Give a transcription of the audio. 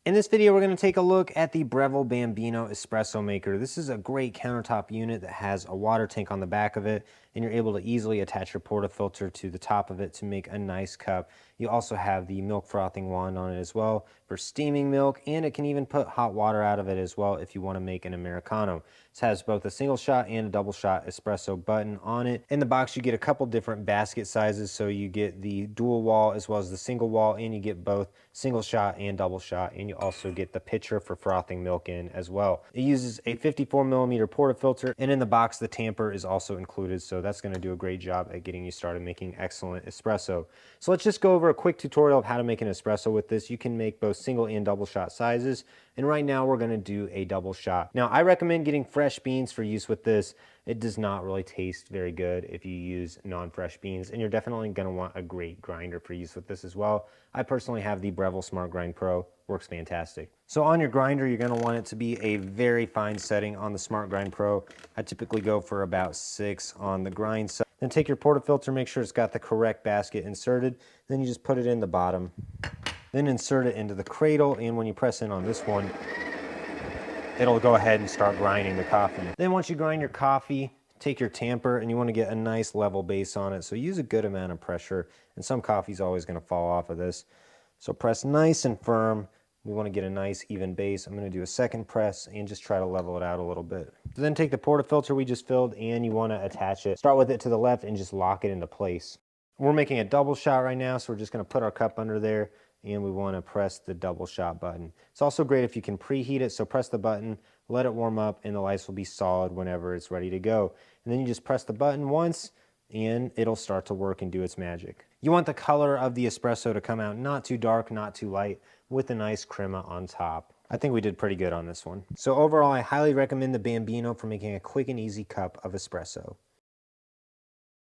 In this video, we're going to take a look at the Breville Bambino espresso maker. This is a great countertop unit that has a water tank on the back of it, and you're able to easily attach your portafilter to the top of it to make a nice cup. You also have the milk frothing wand on it as well for steaming milk, and it can even put hot water out of it as well if you want to make an Americano. This has both a single shot and a double shot espresso button on it. In the box, you get a couple different basket sizes, so you get the dual wall as well as the single wall, and you get both single shot and double shot, and you also get the pitcher for frothing milk in as well. It uses a 54 millimeter portafilter, and in the box the tamper is also included, so that's going to do a great job at getting you started making excellent espresso. So let's just go over a quick tutorial of how to make an espresso with this. You can make both single and double shot sizes, and right now we're going to do a double shot. Now I recommend getting fresh beans for use with this. It does not really taste very good if you use non-fresh beans, and you're definitely going to want a great grinder for use with this as well. I personally have the Breville Smart Grind Pro. Works fantastic. So on your grinder, you're going to want it to be a very fine setting on the Smart Grind Pro. I typically go for about 6 on the grind side. Then take your portafilter, make sure it's got the correct basket inserted. Then you just put it in the bottom. Then insert it into the cradle, and when you press in on this one, it'll go ahead and start grinding the coffee. Then once you grind your coffee, take your tamper, and you want to get a nice level base on it. So use a good amount of pressure, and some coffee's always going to fall off of this. So press nice and firm. We want to get a nice even base. I'm going to do a second press and just try to level it out a little bit. So then take the portafilter we just filled, and you want to attach it. Start with it to the left and just lock it into place. We're making a double shot right now, so we're just going to put our cup under there, and we want to press the double shot button. It's also great if you can preheat it, so press the button, let it warm up, and the ice will be solid whenever it's ready to go. And then you just press the button once, and it'll start to work and do its magic. You want the color of the espresso to come out not too dark, not too light, with a nice crema on top. I think we did pretty good on this one. So overall, I highly recommend the Bambino for making a quick and easy cup of espresso.